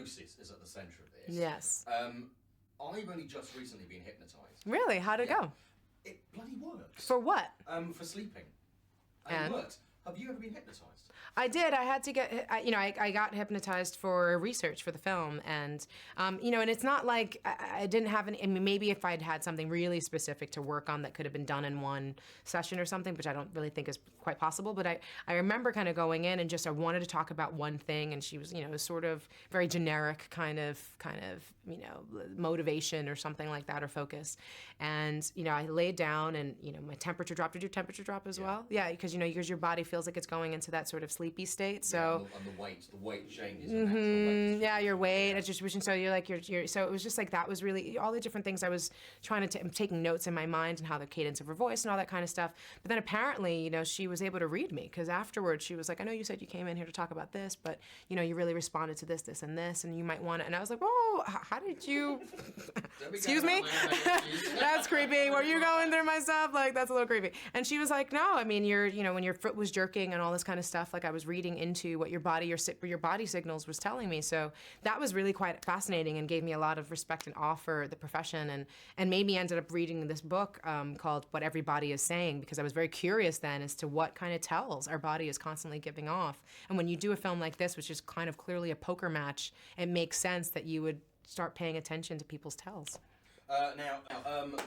hypnosis is at the centre of this. Yes. I've only just recently been hypnotised. Really? How'd it go? It bloody works. For what? For sleeping. And? It works. Have you ever been hypnotised? I did. I had to get, I got hypnotized for research for the film, and and it's not like I didn't have any. I mean, maybe if I'd had something really specific to work on that could have been done in one session or something, which I don't really think is quite possible. But I remember kind of going in and just I wanted to talk about one thing, and she was, sort of very generic kind of motivation or something like that, or focus. And I laid down, and my temperature dropped. Did your temperature drop as well? Yeah, because because your body feels like it's going into that sort of sleepy state. So and the weight changes. Yeah, your weight, distribution. So you're like you're. So it was just like that was really all the different things I was trying to. I'm taking notes in my mind and how the cadence of her voice and all that kind of stuff. But then apparently, she was able to read me, because afterwards she was like, I know you said you came in here to talk about this, but you really responded to this, this, and this, and you might want to. And I was like, whoa, how did you? Excuse me. That's creepy. Were you going through my stuff? Like, that's a little creepy. And she was like, no, I mean, when your foot was jerking and all this kind of stuff, like I was reading into what your body signals was telling me. So that was really quite fascinating and gave me a lot of respect and awe for the profession, and made me ended up reading this book called What Every Body Is Saying, because I was very curious then as to what kind of tells our body is constantly giving off. And when you do a film like this, which is kind of clearly a poker match, it makes sense that you would start paying attention to people's tells. Now,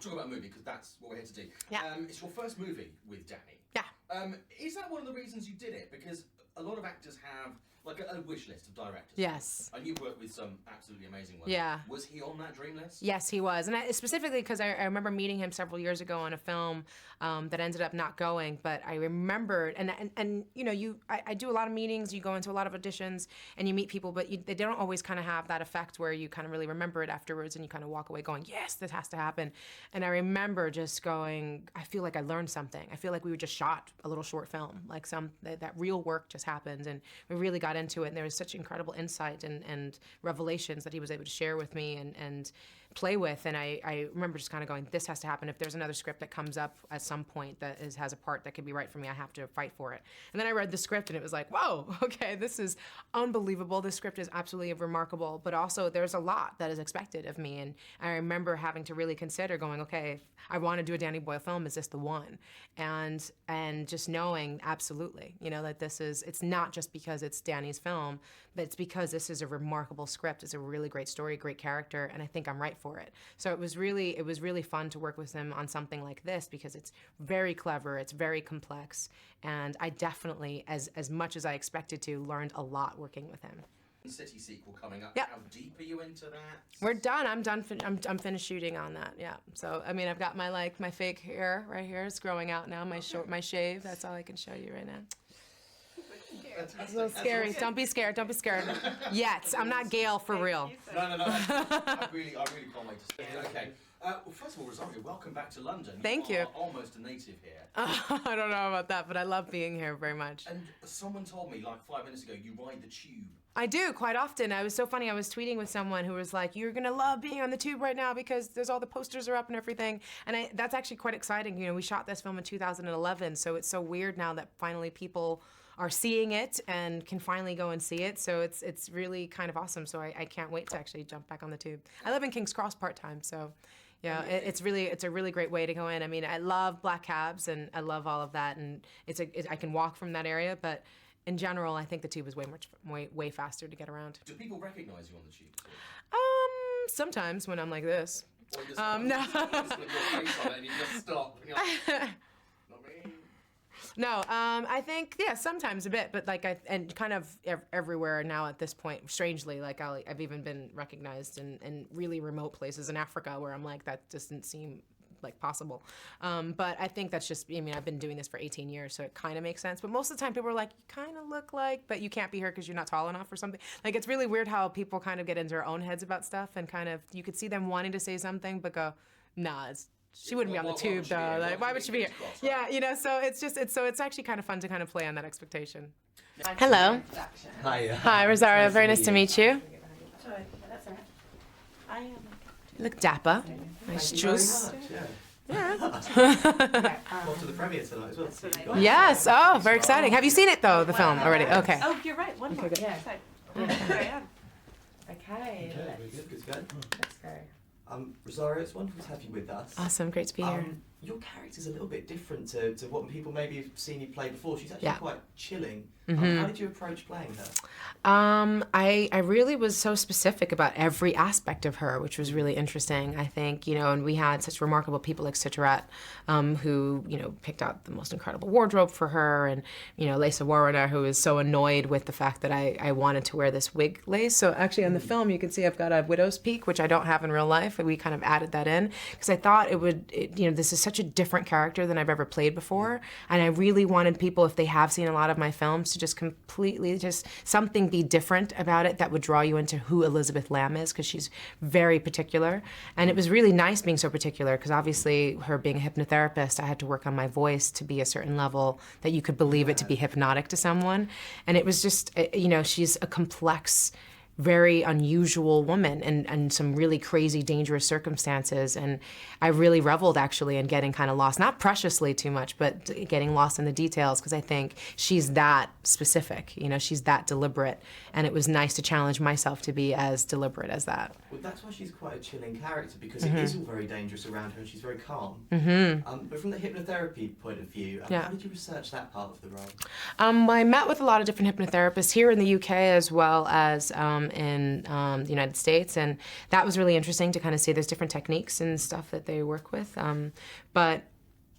talk about a movie, because that's what we're here to do. Yeah. It's your first movie with Danny. Yeah. Is that one of the reasons you did it? Because a lot of actors have like a wish list of directors. Yes. And you've worked with some absolutely amazing ones. Yeah. Was he on that dream list? Yes, he was. And specifically because I remember meeting him several years ago on a film that ended up not going. But I remembered, and I do a lot of meetings, you go into a lot of auditions, and you meet people, but they don't always kind of have that effect where you kind of really remember it afterwards, and you kind of walk away going, yes, this has to happen. And I remember just going, I feel like I learned something. I feel like we were just shot a little short film, like that real work just happened, and we really got into it, and there was such incredible insight and revelations that he was able to share with me and play with. And I remember just kind of going, this has to happen. If there's another script that comes up at some point that has a part that could be right for me, I have to fight for it. And then I read the script, and it was like, whoa, okay, this is unbelievable. This script is absolutely remarkable, but also there's a lot that is expected of me. And I remember having to really consider going, okay, if I want to do a Danny Boyle film, is this the one? And just knowing absolutely, that it's not just because it's Danny's film, but it's because this is a remarkable script. It's a really great story, great character, and I think I'm right for it. So it was really fun to work with him on something like this, because it's very clever, it's very complex, and I definitely, as much as I expected to, learned a lot working with him. City sequel coming up. Yep. How deep are you into that? We're done. I'm done. I'm finished shooting on that. Yeah. So I mean, I've got my fake hair right here. It's growing out now. My shave. That's all I can show you right now. It's a little scary. Don't be scared. Don't be scared. Yet. I'm not Gail for real. No. I really can't wait to see it. Okay. Well, first of all, Rosario, welcome back to London. Thank you. You are almost a native here. I don't know about that, but I love being here very much. And someone told me like 5 minutes ago you ride the tube. I do, quite often. I was so funny, I was tweeting with someone who was like, you're gonna love being on the tube right now because there's all the posters are up and everything. And that's actually quite exciting. We shot this film in 2011, so it's so weird now that finally people are seeing it and can finally go and see it. So it's really kind of awesome. So I can't wait to actually jump back on the tube. I live in King's Cross part-time, so yeah, it's a really great way to go in. I mean, I love black cabs and I love all of that, and I can walk from that area, but in general, I think the tube is way faster to get around. Do people recognize you on the tube? Sometimes when I'm like this. Or you just No. you just put your face on it and you just stop and you're like, not me. No, I think, yeah, sometimes a bit, but and kind of everywhere now at this point, strangely, like I've even been recognized in really remote places in Africa where I'm like, that doesn't seem like possible. But I think that's just, I've been doing this for 18 years, so it kind of makes sense. But most of the time people are like, you kind of look like, but you can't be here because you're not tall enough or something. Like, it's really weird how people kind of get into their own heads about stuff, and kind of, you could see them wanting to say something, but go, nah, she wouldn't be on the tube though. Like, why would she be here? Yeah, so it's actually kind of fun to kind of play on that expectation. Hello. Hi. Hi, Rosario. Very nice to meet you. Sorry, that's all right. You look dapper. Nice juice. Yeah. Well, to the premiere tonight as well. Yes. Oh, very exciting. Have you seen it though, the film already? Okay. Oh, you're right. One more. good. Yeah. There I am. Okay. Okay, Okay, very good. Good to go. let's go. Rosario, it's wonderful to have you with us. Awesome, great to be here. Your character's a little bit different to what people maybe have seen you play before. She's actually Yeah. quite chilling. Mhm. How did you approach playing her? I really was so specific about every aspect of her, which was really interesting. I think, and we had such remarkable people like Citarette, who, picked out the most incredible wardrobe for her, and, Lisa Warrener, who was so annoyed with the fact that I wanted to wear this wig lace. So actually on the film, you can see I've got a widow's peak, which I don't have in real life. We kind of added that in because I thought this is such a different character than I've ever played before. And I really wanted people, if they have seen a lot of my films, to just completely something be different about it that would draw you into who Elizabeth Lamb is, because she's very particular. And it was really nice being so particular because obviously her being a hypnotherapist, I had to work on my voice to be a certain level that you could believe it to be hypnotic to someone. And it was just, she's a complex, very unusual woman and some really crazy, dangerous circumstances. And I really reveled actually in getting kind of lost, not preciously too much, but getting lost in the details, because I think she's that specific, she's that deliberate. And it was nice to challenge myself to be as deliberate as that. Well, that's why she's quite a chilling character, because it is all very dangerous around her and she's very calm. But from the hypnotherapy point of view, how did you research that part of the role? I met with a lot of different hypnotherapists here in the UK as well as in the United States, and that was really interesting to kind of see there's different techniques and stuff that they work with. But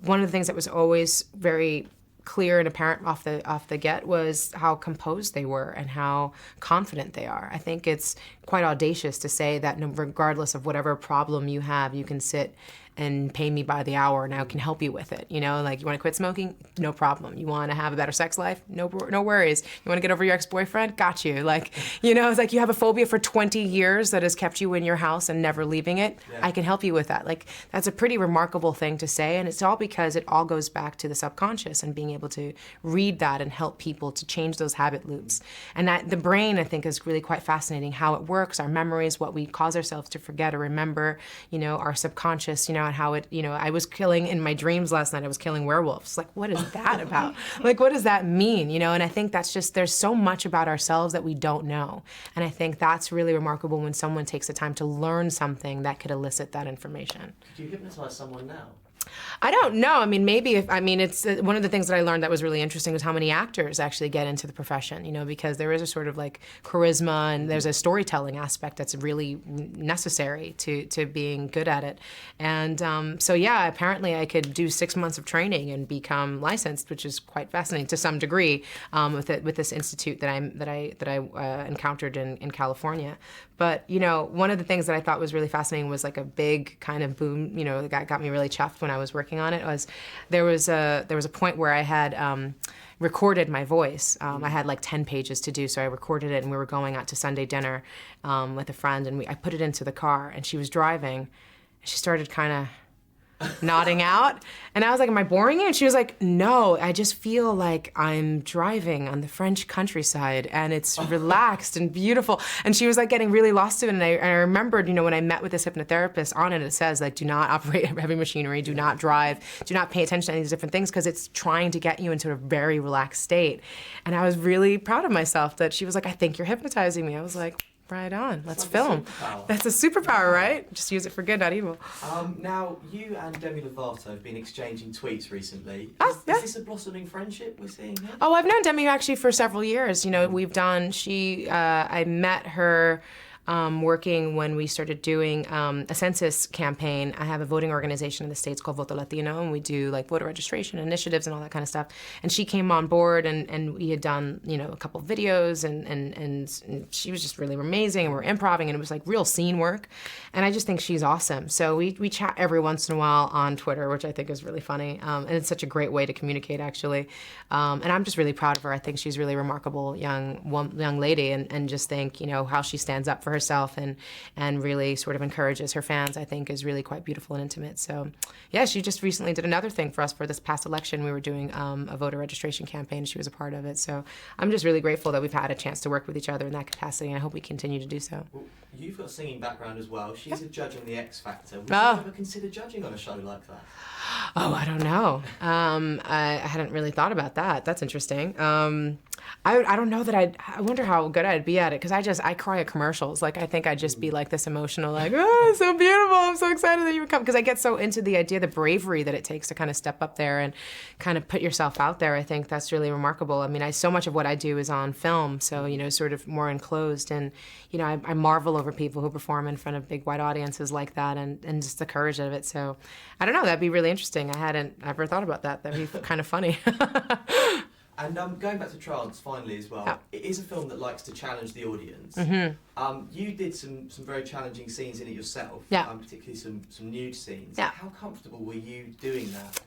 one of the things that was always very clear and apparent off the get was how composed they were and how confident they are. I think it's quite audacious to say that regardless of whatever problem you have, you can sit and pay me by the hour and I can help you with it. Like, you want to quit smoking? No problem. You want to have a better sex life? No worries. You want to get over your ex-boyfriend? Got you. Like, it's like you have a phobia for 20 years that has kept you in your house and never leaving it. Yeah. I can help you with that. Like, that's a pretty remarkable thing to say, and it's all because it all goes back to the subconscious and being able to read that and help people to change those habit loops. And that the brain, I think, is really quite fascinating, how it works, our memories, what we cause ourselves to forget or remember, our subconscious, and how it, I was killing in my dreams last night, I was killing werewolves. Like, what is that about? Like, what does that mean? And I think that's just, there's so much about ourselves that we don't know. And I think that's really remarkable when someone takes the time to learn something that could elicit that information. Could you hypnotize someone now? I don't know. Maybe it's one of the things that I learned that was really interesting was how many actors actually get into the profession, because there is a sort of like charisma and there's a storytelling aspect that's really necessary to being good at it. And so yeah, apparently I could do 6 months of training and become licensed, which is quite fascinating to some degree, with this institute that I encountered in California. But, one of the things that I thought was really fascinating was like a big kind of boom, that got me really chuffed when I was working on it, was there was a point where I had recorded my voice. I had like 10 pages to do, so I recorded it, and we were going out to Sunday dinner with a friend, and I put it into the car, and she was driving, and she started kind of nodding out, and I was like, am I boring you? And she was like, no, I just feel like I'm driving on the French countryside and it's relaxed and beautiful. And she was like getting really lost to it, and I remembered, when I met with this hypnotherapist, on it says like, do not operate heavy machinery, do not drive, do not pay attention to any of these different things, because it's trying to get you into a very relaxed state. And I was really proud of myself that she was like, I think you're hypnotizing me. I was like, right on, let's film. That's a superpower, right? Just use it for good, not evil. Now, you and Demi Lovato have been exchanging tweets recently. Is this a blossoming friendship we're seeing here? Oh, I've known Demi actually for several years. I met her working when we started doing a census campaign. I have a voting organization in the States called Voto Latino, and we do like voter registration initiatives and all that kind of stuff. And she came on board, and we had done, a couple of videos, and she was just really amazing, and we were improvising, and it was like real scene work. And I just think she's awesome. So we chat every once in a while on Twitter, which I think is really funny. And it's such a great way to communicate, actually. And I'm just really proud of her. I think she's a really remarkable young lady, and just think, how she stands up for herself and really sort of encourages her fans, I think is really quite beautiful and intimate. So yeah, she just recently did another thing for us for this past election. We were doing a voter registration campaign. She was a part of it. So I'm just really grateful that we've had a chance to work with each other in that capacity, and I hope we continue to do so. Well, you've got a singing background as well. She's a judge on the X Factor. Would you ever consider judging on a show like that? Oh, I don't know. I hadn't really thought about that. That's interesting. I don't know that I wonder how good I'd be at it, because I cry at commercials. Like, I think I'd just be like this emotional, like, oh, it's so beautiful, I'm so excited that you would come, because I get so into the idea, the bravery that it takes to kind of step up there and kind of put yourself out there. I think that's really remarkable. I mean, so much of what I do is on film, so, you know, sort of more enclosed, and, you know, I marvel over people who perform in front of big wide audiences like that, and just the courage of it. So I don't know, that'd be really interesting. I hadn't ever thought about that. That'd be kind of funny. And going back to Trance, finally, as well, Yeah. it is a film that likes to challenge the audience. You did some very challenging scenes in it yourself, Yeah. Particularly some nude scenes. Yeah. How comfortable were you doing that?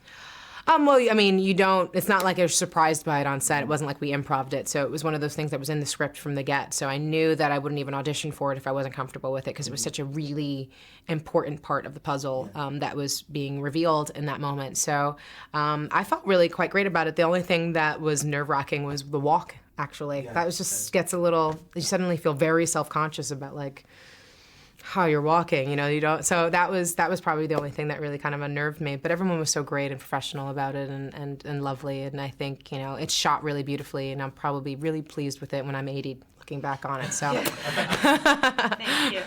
Well, I mean, it's not like I was surprised by it on set. It wasn't like we improv'd it. So it was one of those things that was in the script from the get. So I knew that I wouldn't even audition for it if I wasn't comfortable with it, because it was such a really important part of the puzzle that was being revealed in that moment. So I felt really quite great about it. The only thing that was nerve-wracking was the walk, actually. Yeah, that was just gets a little, you suddenly feel very self-conscious about, like, how you're walking, you know, you don't. So that was probably the only thing that really kind of unnerved me. But everyone was so great and professional about it, and lovely. And I think, you know, it's shot really beautifully, and I'm probably really pleased with it when I'm 80 looking back on it. So. Thank you.